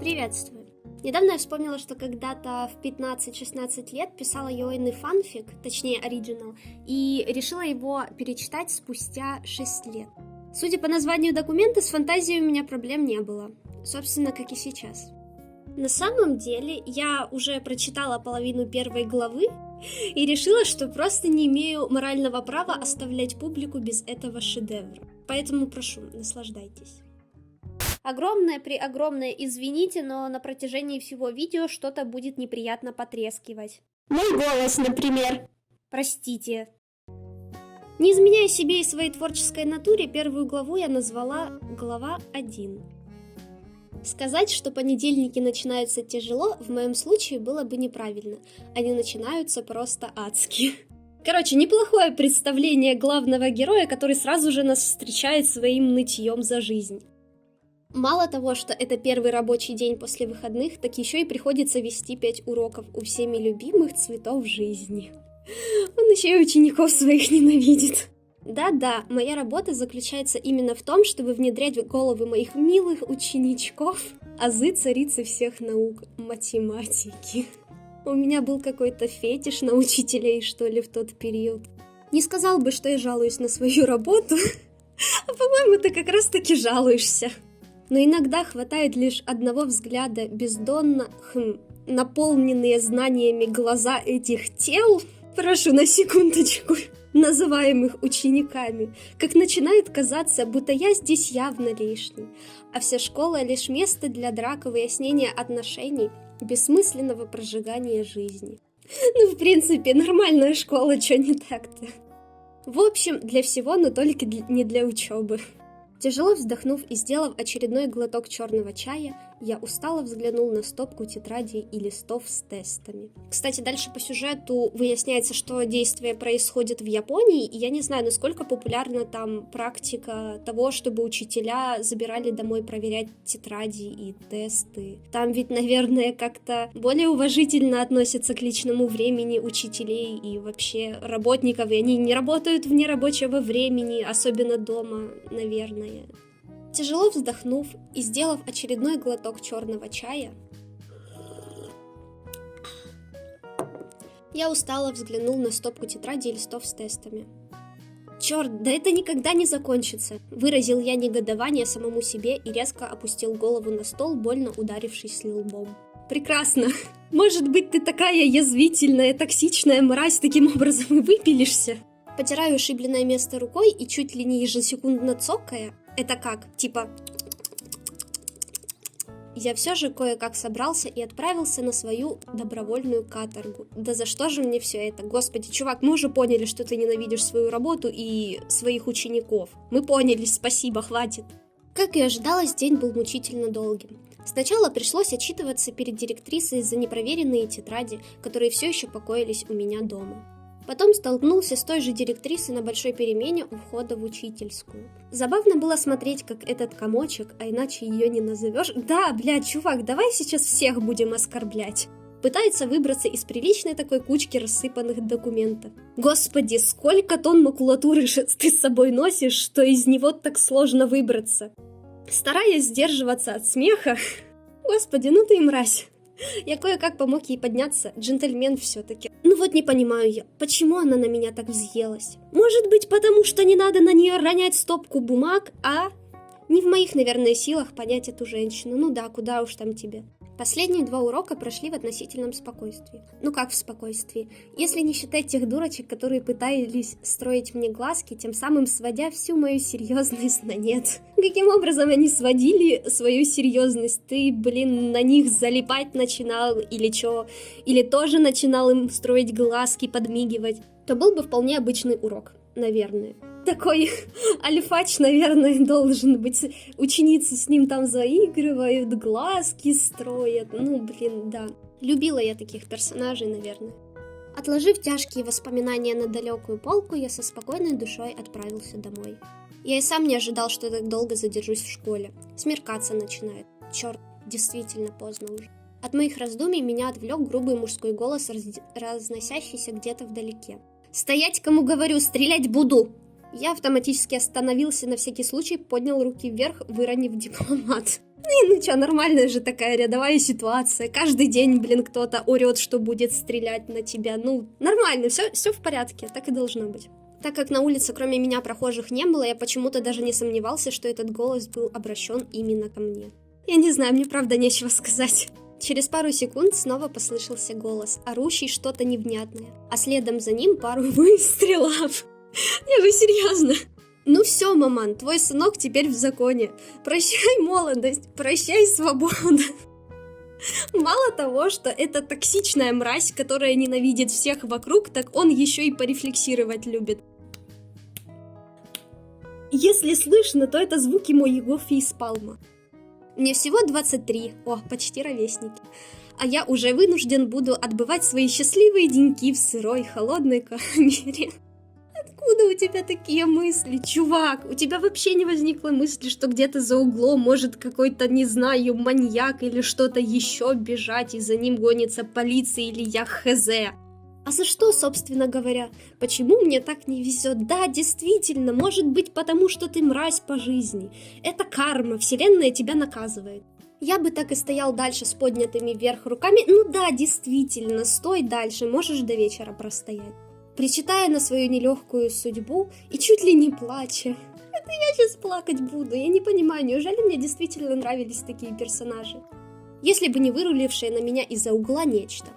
Приветствую! Недавно я вспомнила, что когда-то в 15-16 лет писала юэйный фанфик, точнее оригинал, и решила его перечитать спустя 6 лет. Судя по названию документа, с фантазией у меня проблем не было. Собственно, как и сейчас. На самом деле, я уже прочитала половину первой главы и решила, что просто не имею морального права оставлять публику без этого шедевра. Поэтому прошу, наслаждайтесь. Огромное извините, но на протяжении всего видео что-то будет неприятно потрескивать. Мой голос, например. Простите. Не изменяя себе и своей творческой натуре, первую главу я назвала «Глава 1». Сказать, что понедельники начинаются тяжело, в моем случае было бы неправильно. Они начинаются просто адски. Короче, неплохое представление главного героя, который сразу же нас встречает своим нытьем за жизнь. Мало того, что это первый рабочий день после выходных, так еще и приходится вести 5 уроков у всеми любимых цветов жизни. Он еще и учеников своих ненавидит. Да-да, моя работа заключается именно в том, чтобы внедрять в головы моих милых ученичков азы царицы всех наук — математики. У меня был какой-то фетиш на учителей, что ли, в тот период. Не сказал бы, что я жалуюсь на свою работу, а по-моему, ты как раз-таки жалуешься. Но иногда хватает лишь одного взгляда бездонно, наполненные знаниями глаза этих тел, прошу на секундочку, называемых учениками, как начинает казаться, будто я здесь явно лишний, а вся школа лишь место для драк и выяснения отношений, бессмысленного прожигания жизни. Ну, в принципе, нормальная школа, чё не так-то? В общем, для всего, но только не для учебы. Тяжело вздохнув и сделав очередной глоток черного чая, я устало взглянул на стопку тетрадей и листов с тестами. Кстати, дальше по сюжету выясняется, что действие происходит в Японии, и я не знаю, насколько популярна там практика того, чтобы учителя забирали домой проверять тетради и тесты. Там ведь, наверное, как-то более уважительно относятся к личному времени учителей и вообще работников, и они не работают вне рабочего времени, особенно дома, наверное. Тяжело вздохнув и сделав очередной глоток черного чая, я устало взглянул на стопку тетрадей и листов с тестами. «Черт, да это никогда не закончится!» Выразил я негодование самому себе и резко опустил голову на стол, больно ударившись лбом. «Прекрасно! Может быть, ты такая язвительная, токсичная мразь, таким образом и выпилишься?» Потираю ушибленное место рукой и чуть ли не ежесекундно цокая, это как, типа... Я все же кое-как собрался и отправился на свою добровольную каторгу. Да за что же мне все это? Господи, чувак, мы уже поняли, что ты ненавидишь свою работу и своих учеников. Мы поняли, спасибо, хватит. Как и ожидалось, день был мучительно долгим. Сначала пришлось отчитываться перед директрисой за непроверенные тетради, которые все еще покоились у меня дома. Потом столкнулся с той же директрисой на большой перемене у входа в учительскую. Забавно было смотреть, как этот комочек, а иначе ее не назовешь. Да, блядь, чувак, давай сейчас всех будем оскорблять. Пытается выбраться из приличной такой кучки рассыпанных документов. Господи, сколько тонн макулатуры же ты с собой носишь, что из него так сложно выбраться. Стараясь сдерживаться от смеха. Господи, ну ты и мразь. Я кое-как помог ей подняться, джентльмен все-таки. Ну вот не понимаю я, почему она на меня так взъелась? Может быть, потому что не надо на нее ронять стопку бумаг, а? Не в моих, наверное, силах понять эту женщину. Ну да, куда уж там тебе. Последние 2 урока прошли в относительном спокойствии. Ну как в спокойствии? Если не считать тех дурочек, которые пытались строить мне глазки, тем самым сводя всю мою серьезность на нет. Каким образом они сводили свою серьезность? Ты, блин, на них залипать начинал или чё? Или тоже начинал им строить глазки, подмигивать? То был бы вполне обычный урок, наверное. Такой альфач, наверное, должен быть. Ученицы с ним там заигрывают, глазки строят. Ну, блин, да. Любила я таких персонажей, наверное. Отложив тяжкие воспоминания на далекую полку, я со спокойной душой отправился домой. Я и сам не ожидал, что так долго задержусь в школе. Смеркаться начинает. Черт, действительно поздно уже. От моих раздумий меня отвлек грубый мужской голос, разносящийся где-то вдалеке. «Стоять, кому говорю, стрелять буду!» Я автоматически остановился на всякий случай, поднял руки вверх, выронив дипломат. Ну чё, нормальная же такая рядовая ситуация. Каждый день, блин, кто-то орёт, что будет стрелять на тебя. Ну, нормально, все в порядке, так и должно быть. Так как на улице кроме меня прохожих не было, я почему-то даже не сомневался, что этот голос был обращен именно ко мне. Я не знаю, мне правда нечего сказать. Через пару секунд снова послышался голос, орущий что-то невнятное, а следом за ним пару выстрелов. Не, вы серьезно? Ну все, маман, твой сынок теперь в законе. Прощай молодость, прощай свободу. Мало того, что это токсичная мразь, которая ненавидит всех вокруг, так он еще и порефлексировать любит. Если слышно, то это звуки моего фейспалма. Мне всего 23, почти ровесники. А я уже вынужден буду отбывать свои счастливые деньки в сырой, холодной камере. Откуда у тебя такие мысли, чувак? У тебя вообще не возникло мысли, что где-то за углом может какой-то, не знаю, маньяк или что-то еще бежать, и за ним гонится полиция или я хз? А за что, собственно говоря? Почему мне так не везет? Да, действительно, может быть, потому что ты мразь по жизни. Это карма, вселенная тебя наказывает. Я бы так и стоял дальше с поднятыми вверх руками. Ну да, действительно, стой дальше, можешь до вечера простоять. Причитая на свою нелегкую судьбу и чуть ли не плача. Это я сейчас плакать буду, я не понимаю, неужели мне действительно нравились такие персонажи? Если бы не вырулившее на меня из-за угла нечто.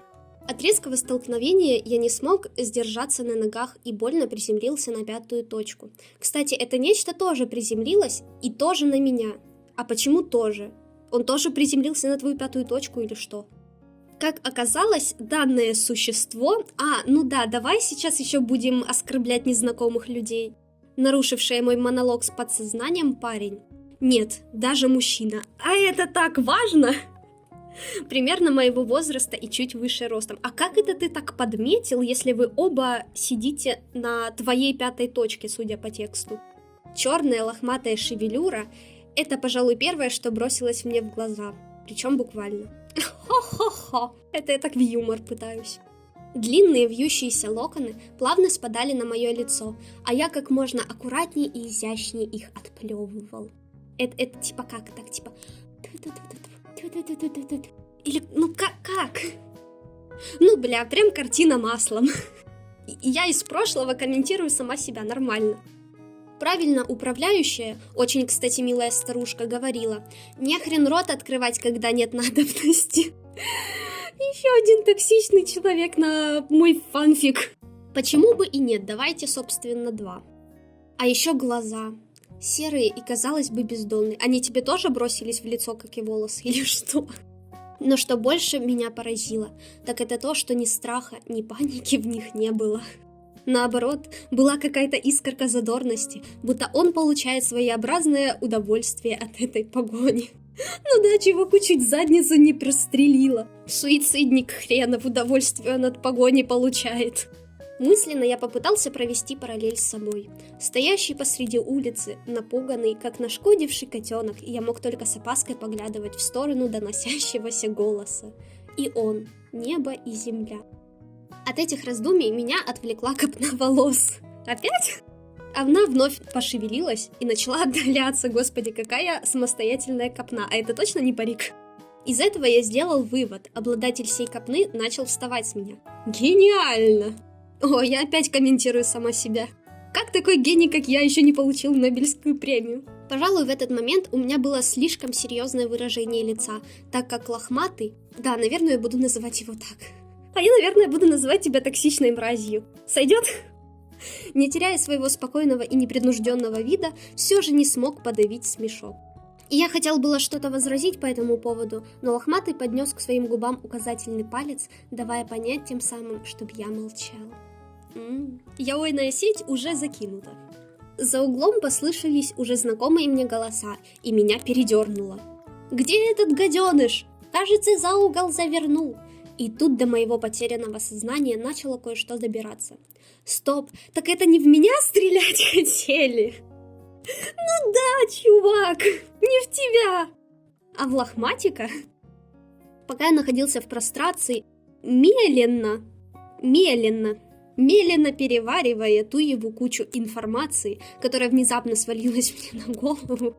От резкого столкновения я не смог сдержаться на ногах и больно приземлился на 5-ю точку. Кстати, это нечто тоже приземлилось и тоже на меня. А почему тоже? Он тоже приземлился на твою 5-ю точку или что? Как оказалось, данное существо... давай сейчас еще будем оскорблять незнакомых людей. Нарушивший мой монолог с подсознанием парень. Нет, даже мужчина. А это так важно! Примерно моего возраста и чуть выше ростом. А как это ты так подметил, если вы оба сидите на твоей 5-й точке, судя по тексту? Черная лохматая шевелюра – это, пожалуй, первое, что бросилось мне в глаза. Причем буквально. Хо-хо-хо. Это я так в юмор пытаюсь. Длинные вьющиеся локоны плавно спадали на мое лицо, а я как можно аккуратнее и изящнее их отплевывал. Это типа как так, типа... Или, как? Прям картина маслом. Я из прошлого комментирую сама себя нормально. Правильно управляющая, очень, кстати, милая старушка, говорила: «Нехрен рот открывать, когда нет надобности». Еще один токсичный человек на мой фанфик. Почему бы и нет, давайте, собственно, 2. А еще глаза. Серые и, казалось бы, бездонные. Они тебе тоже бросились в лицо, как и волосы, или что? Но что больше меня поразило, так это то, что ни страха, ни паники в них не было. Наоборот, была какая-то искорка задорности, будто он получает своеобразное удовольствие от этой погони. Ну да, чуваку чуть задницу не прострелила. Суицидник хренов, удовольствие он от погони получает. Мысленно я попытался провести параллель с собой. Стоящий посреди улицы, напуганный, как нашкодивший котенок, я мог только с опаской поглядывать в сторону доносящегося голоса. И он, небо и земля. От этих раздумий меня отвлекла копна волос. Опять? Она вновь пошевелилась и начала отдаляться. Господи, какая самостоятельная копна. А это точно не парик? Из этого я сделал вывод. Обладатель сей копны начал вставать с меня. Гениально! Я опять комментирую сама себя. Как такой гений, как я, еще не получил Нобелевскую премию? Пожалуй, в этот момент у меня было слишком серьезное выражение лица, так как лохматый... Да, наверное, я буду называть его так. А я, наверное, буду называть тебя токсичной мразью. Сойдет? Не теряя своего спокойного и непринужденного вида, все же не смог подавить смешок. И я хотел было что-то возразить по этому поводу, но лохматый поднес к своим губам указательный палец, давая понять тем самым, чтобы я молчал. Яойная сеть уже закинута. За углом послышались уже знакомые мне голоса, и меня передернуло. «Где этот гаденыш? Кажется, за угол завернул». И тут до моего потерянного сознания начало кое-что добираться. Стоп, так это не в меня стрелять хотели? Ну да, чувак, не в тебя, а в лохматика. Пока я находился в прострации, медленно переваривая ту его кучу информации, которая внезапно свалилась мне на голову,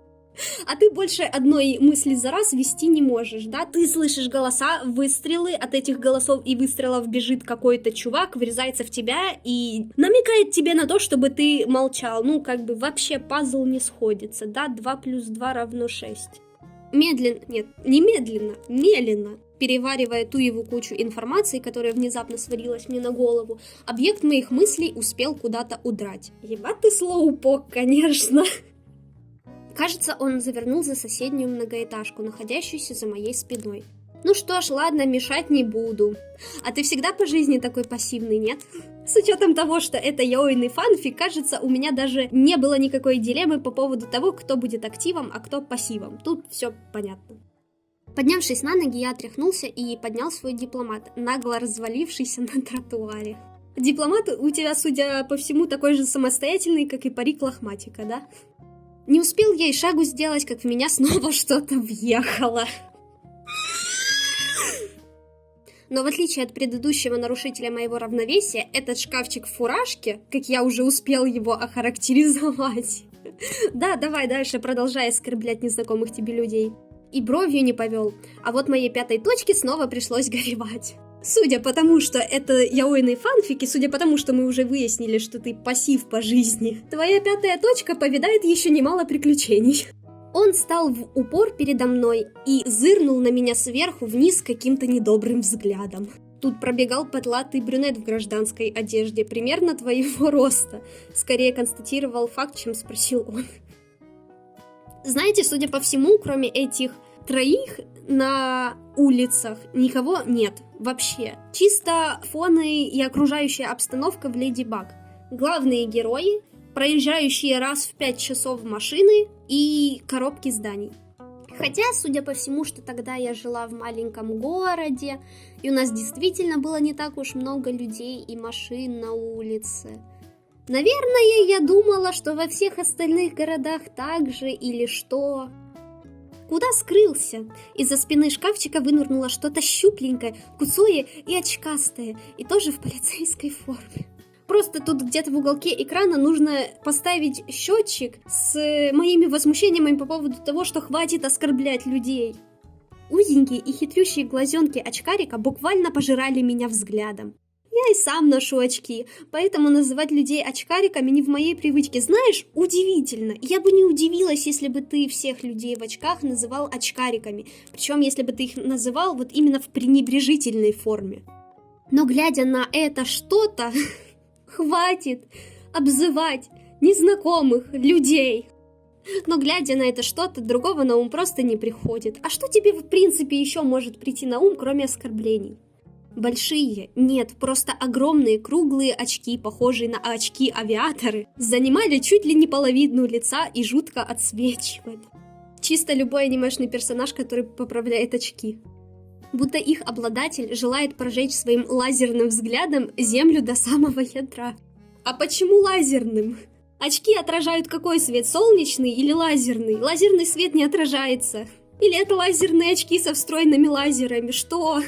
А ты больше одной мысли за раз вести не можешь, да? Ты слышишь голоса, выстрелы, от этих голосов и выстрелов бежит какой-то чувак, врезается в тебя и намекает тебе на то, чтобы ты молчал. Ну, как бы вообще пазл не сходится, да? 2 плюс 2 равно 6. Медленно, нет, не медленно, медленно, переваривая ту его кучу информации, которая внезапно свалилась мне на голову, объект моих мыслей успел куда-то удрать. Ебать ты слоупок, конечно. Кажется, он завернул за соседнюю многоэтажку, находящуюся за моей спиной. Ну что ж, ладно, мешать не буду. А ты всегда по жизни такой пассивный, нет? С учетом того, что это яойный фанфик, кажется, у меня даже не было никакой дилеммы по поводу того, кто будет активом, а кто пассивом. Тут все понятно. Поднявшись на ноги, я отряхнулся и поднял свой дипломат, нагло развалившийся на тротуаре. Дипломат у тебя, судя по всему, такой же самостоятельный, как и парик лохматика, да? Не успел я и шагу сделать, как в меня снова что-то въехало. Но в отличие от предыдущего нарушителя моего равновесия, этот шкафчик в фуражке, как я уже успел его охарактеризовать. Да, давай дальше, продолжай оскорблять незнакомых тебе людей. И бровью не повел, а вот моей пятой точке снова пришлось горевать. Судя по тому, что это яойный фанфик, и судя по тому, что мы уже выяснили, что ты пассив по жизни, твоя пятая точка повидает еще немало приключений. Он стал в упор передо мной и зырнул на меня сверху вниз каким-то недобрым взглядом. Тут пробегал потлатый брюнет в гражданской одежде, примерно твоего роста. Скорее констатировал факт, чем спросил он. Знаете, судя по всему, кроме этих троих на улицах никого нет вообще. Чисто фоны и окружающая обстановка в Леди Баг. Главные герои, проезжающие раз в 5 часов машины и коробки зданий. Хотя, судя по всему, что тогда я жила в маленьком городе, и у нас действительно было не так уж много людей и машин на улице. Наверное, я думала, что во всех остальных городах так же или что. Куда скрылся? Из-за спины шкафчика вынырнуло что-то щупленькое, куцое и очкастое, и тоже в полицейской форме. Просто тут где-то в уголке экрана нужно поставить счетчик с моими возмущениями по поводу того, что хватит оскорблять людей. Узенькие и хитрющие глазенки очкарика буквально пожирали меня взглядом. Я и сам ношу очки, поэтому называть людей очкариками не в моей привычке. Знаешь, удивительно. Я бы не удивилась, если бы ты всех людей в очках называл очкариками. Причем, если бы ты их называл вот именно в пренебрежительной форме. Но глядя на это что-то... Хватит обзывать незнакомых людей. Но глядя на это что-то, другого на ум просто не приходит. А что тебе в принципе еще может прийти на ум, кроме оскорблений? Большие, нет, просто огромные круглые очки, похожие на очки-авиаторы, занимали чуть ли не половину лица и жутко отсвечивали. Чисто любой анимешный персонаж, который поправляет очки. Будто их обладатель желает прожечь своим лазерным взглядом землю до самого ядра. А почему лазерным? Очки отражают какой свет, солнечный или лазерный? Лазерный свет не отражается. Или это лазерные очки со встроенными лазерами? Что?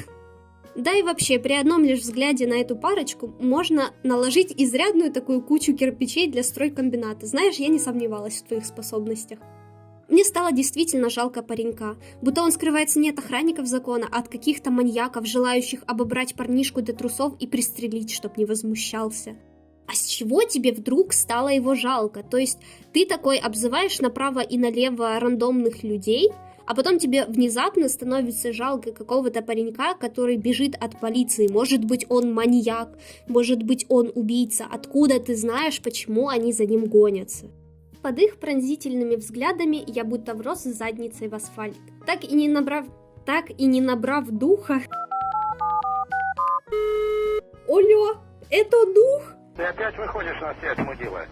Да и вообще, при одном лишь взгляде на эту парочку можно наложить изрядную такую кучу кирпичей для стройкомбината. Знаешь, я не сомневалась в твоих способностях. Мне стало действительно жалко паренька, будто он скрывается не от охранников закона, а от каких-то маньяков, желающих обобрать парнишку до трусов и пристрелить, чтоб не возмущался. А с чего тебе вдруг стало его жалко? То есть ты такой обзываешь направо и налево рандомных людей, а потом тебе внезапно становится жалко какого-то паренька, который бежит от полиции. Может быть, он маньяк, может быть, он убийца. Откуда ты знаешь, почему они за ним гонятся? Под их пронзительными взглядами я будто врос задницей в асфальт. Так и не набрав духа... Олё, это дух? Ты опять выходишь на связь, мудила.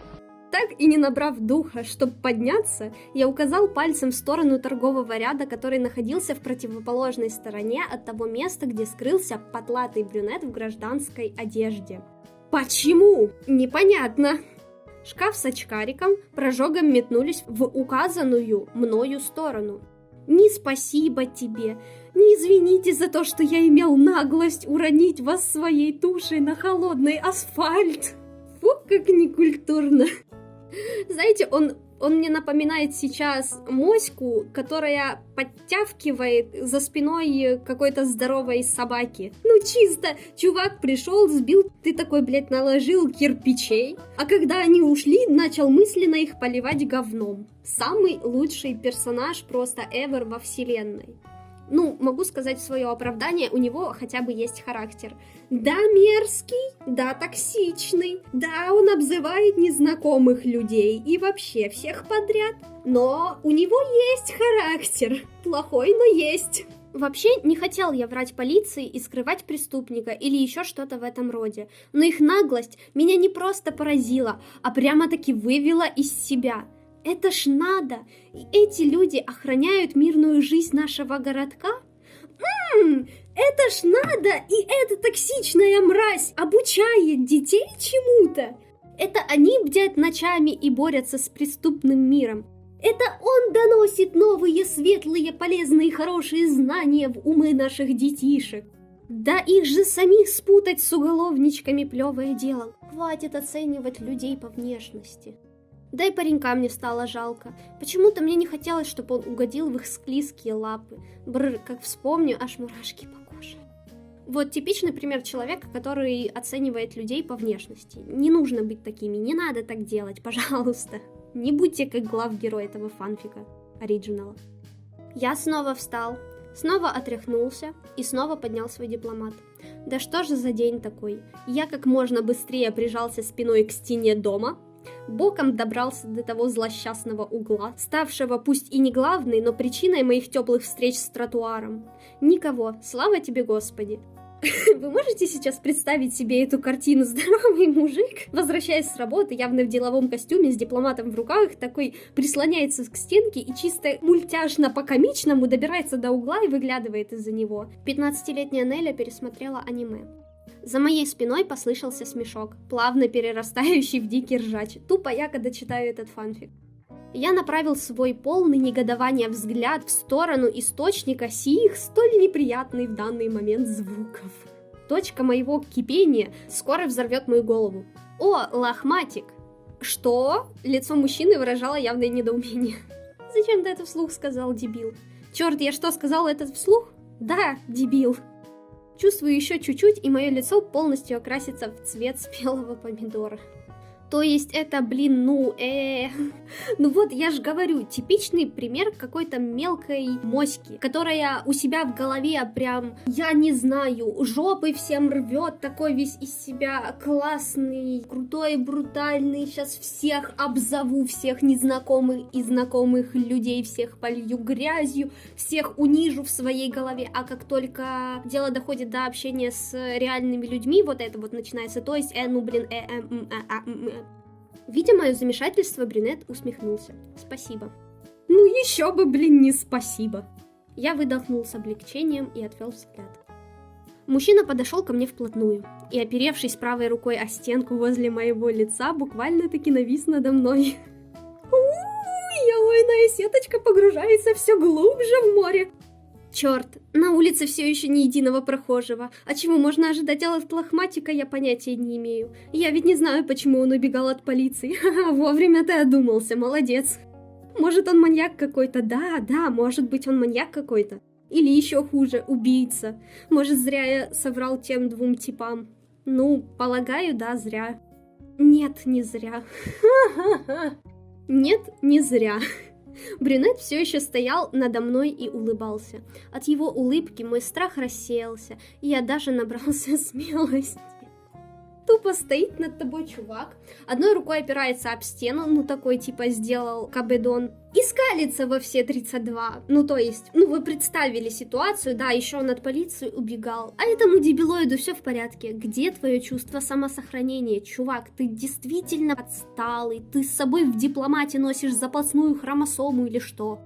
Так и не набрав духа, чтобы подняться, я указал пальцем в сторону торгового ряда, который находился в противоположной стороне от того места, где скрылся потлатый брюнет в гражданской одежде. Почему? Непонятно. Шкаф с очкариком прожогом метнулись в указанную мною сторону. Ни спасибо тебе, ни извините за то, что я имел наглость уронить вас своей тушей на холодный асфальт. Фу, как некультурно. Знаете, он Он мне напоминает сейчас моську, которая подтявкивает за спиной какой-то здоровой собаки. Ну чисто, чувак пришел, сбил, ты такой, блядь, наложил кирпичей, а когда они ушли, начал мысленно их поливать говном. Самый лучший персонаж просто ever во вселенной. Ну, могу сказать свое оправдание, у него хотя бы есть характер. Да, мерзкий, да, токсичный, да, он обзывает незнакомых людей и вообще всех подряд, но у него есть характер. Плохой, но есть. Вообще, не хотел я врать полиции и скрывать преступника или еще что-то в этом роде, но их наглость меня не просто поразила, а прямо-таки вывела из себя. Это ж надо! И эти люди охраняют мирную жизнь нашего городка? Это ж надо! И эта токсичная мразь обучает детей чему-то! Это они бдят ночами и борются с преступным миром. Это он доносит новые, светлые, полезные, хорошие знания в умы наших детишек. Да их же самих спутать с уголовничками плевое дело. Хватит оценивать людей по внешности. Да и паренька мне стало жалко. Почему-то мне не хотелось, чтобы он угодил в их склизкие лапы. Бррр, как вспомню, аж мурашки по коже. Вот типичный пример человека, который оценивает людей по внешности. Не нужно быть такими, не надо так делать, пожалуйста. Не будьте как главгерой этого фанфика, оригинала. Я снова встал, снова отряхнулся и снова поднял свой дипломат. Да что же за день такой? Я как можно быстрее прижался спиной к стене дома, боком добрался до того злосчастного угла, ставшего пусть и не главной, но причиной моих теплых встреч с тротуаром. Никого, слава тебе, Господи! Вы можете сейчас представить себе эту картину? Здоровый мужик, возвращаясь с работы, явно в деловом костюме, с дипломатом в руках, такой прислоняется к стенке и чисто мультяшно по-комичному добирается до угла и выглядывает из-за него. 15-летняя Неля пересмотрела аниме. За моей спиной послышался смешок, плавно перерастающий в дикий ржач. Тупо я, когда читаю этот фанфик. Я направил свой полный негодования взгляд в сторону источника сих столь неприятных в данный момент звуков. Точка моего кипения скоро взорвет мою голову. О, лохматик! Что? Лицо мужчины выражало явное недоумение. Зачем ты это вслух сказал, дебил? Черт, я что, сказал это вслух? Да, дебил. Чувствую еще чуть-чуть, и мое лицо полностью окрасится в цвет спелого помидора. То есть это, блин, Ну вот я же говорю, типичный пример какой-то мелкой моськи, которая у себя в голове прям, я не знаю, жопы всем рвет, такой весь из себя классный, крутой, брутальный, сейчас всех обзову, всех незнакомых и знакомых людей, всех полью грязью, всех унижу в своей голове, а как только дело доходит до общения с реальными людьми, вот это вот начинается, то есть, Видя мое замешательство, брюнет усмехнулся. Спасибо. Ну еще бы, блин, не спасибо. Я выдохнул с облегчением и отвел взгляд. Мужчина подошел ко мне вплотную и, оперевшись правой рукой о стенку возле моего лица, буквально-таки навис надо мной. Ялойная сеточка погружается все глубже в море. Черт, на улице все еще ни единого прохожего. А чего можно ожидать от лохматика, я понятия не имею. Я ведь не знаю, почему он убегал от полиции. Ха-ха, вовремя ты одумался, молодец. Может, он маньяк какой-то? Да, может быть, он маньяк какой-то. Или еще хуже, убийца. Может, зря я соврал тем двум типам. Ну, полагаю, да, зря. Нет, не зря. Нет, не зря. Брюнет все еще стоял надо мной и улыбался. От его улыбки мой страх рассеялся, и я даже набрался смелости. Тупо стоит над тобой чувак, одной рукой опирается об стену, ну такой типа сделал кабедон, и скалится во все 32. Ну то есть, вы представили ситуацию, да, еще он от полиции убегал. А этому дебилоиду все в порядке. Где твое чувство самосохранения, чувак? Ты действительно отсталый, ты с собой в дипломате носишь запасную хромосому или что?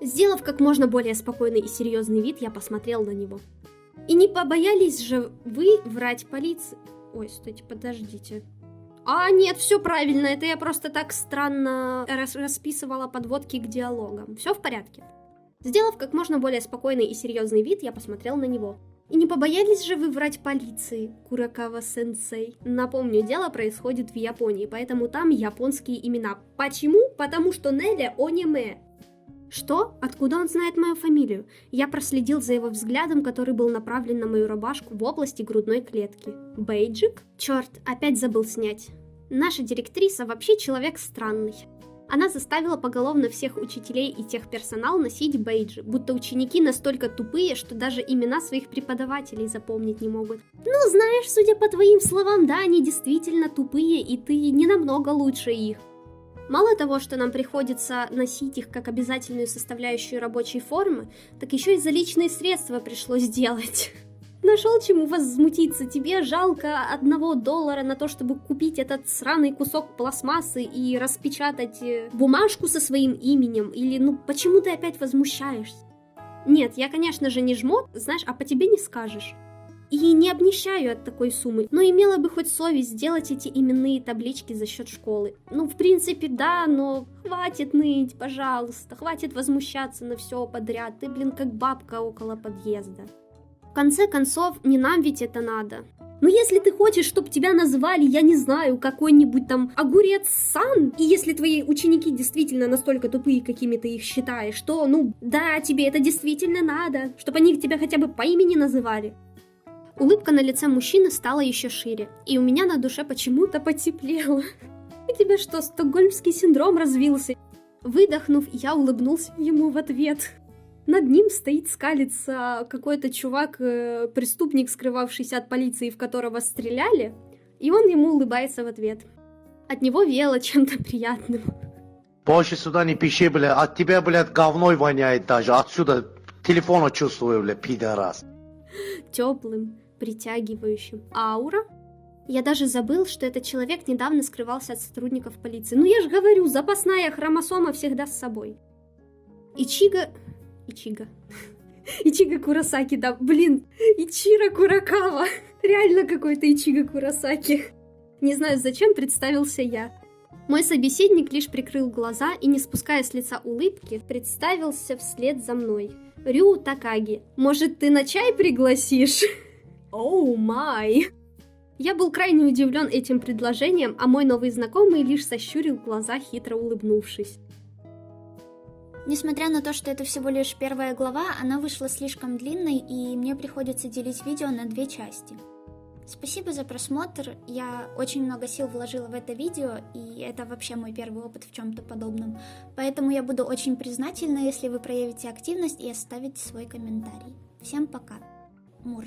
Сделав как можно более спокойный и серьезный вид, я посмотрел на него. И не побоялись же вы врать полиции? Ой, стойте, подождите. А, нет, все правильно, это я просто так странно расписывала подводки к диалогам. Все в порядке. Сделав как можно более спокойный и серьезный вид, я посмотрел на него. И не побоялись же вы врать полиции, Курокава-сенсей? Напомню, дело происходит в Японии, поэтому там японские имена. Почему? Потому что Неля аниме. Что? Откуда он знает мою фамилию? Я проследил за его взглядом, который был направлен на мою рубашку в области грудной клетки. Бейджик? Черт, опять забыл снять. Наша директриса вообще человек странный. Она заставила поголовно всех учителей и техперсонал носить бейджи, будто ученики настолько тупые, что даже имена своих преподавателей запомнить не могут. Ну, знаешь, судя по твоим словам, да, они действительно тупые, и ты не намного лучше их. Мало того, что нам приходится носить их как обязательную составляющую рабочей формы, так еще и за личные средства пришлось делать. Нашел чему возмутиться, тебе жалко $1 на то, чтобы купить этот сраный кусок пластмассы и распечатать бумажку со своим именем, или ну почему ты опять возмущаешься? Нет, я конечно же не жмот, знаешь, а по тебе не скажешь. И не обнищаю от такой суммы, но имела бы хоть совесть сделать эти именные таблички за счет школы. Ну, в принципе, да, но хватит ныть, пожалуйста, хватит возмущаться на все подряд, ты, блин, как бабка около подъезда. В конце концов, не нам ведь это надо. Ну, если ты хочешь, чтобы тебя называли, я не знаю, какой-нибудь там Огурец-сан, и если твои ученики действительно настолько тупые, какими ты их считаешь, то, ну, да, тебе это действительно надо, чтобы они тебя хотя бы по имени называли. Улыбка на лице мужчины стала еще шире, и у меня на душе почему-то потеплело. У тебя что, стокгольмский синдром развился? Выдохнув, я улыбнулся ему в ответ. Над ним стоит скалится какой-то чувак, преступник, скрывавшийся от полиции, в которого стреляли, и он ему улыбается в ответ. От него веяло чем-то приятным. Больше сюда не пиши, бля, от тебя, блядь, говной воняет даже. Отсюда телефона чувствую, бля, пидорас. Теплым, притягивающим. Аура? Я даже забыл, что этот человек недавно скрывался от сотрудников полиции. Ну я же говорю, запасная хромосома всегда с собой. Ичига Куросаки, да, блин, Ичиро Курокава. Реально какой-то Ичиго Куросаки. Не знаю, зачем представился я. Мой собеседник лишь прикрыл глаза и, не спуская с лица улыбки, представился вслед за мной. Рю Такаги, может, ты на чай пригласишь? Оу май! Я был крайне удивлен этим предложением, а мой новый знакомый лишь сощурил глаза, хитро улыбнувшись. Несмотря на то, что это всего лишь первая глава, она вышла слишком длинной, и мне приходится делить видео на 2 части. Спасибо за просмотр, я очень много сил вложила в это видео, и это вообще мой первый опыт в чем-то подобном. Поэтому я буду очень признательна, если вы проявите активность и оставите свой комментарий. Всем пока. Мур.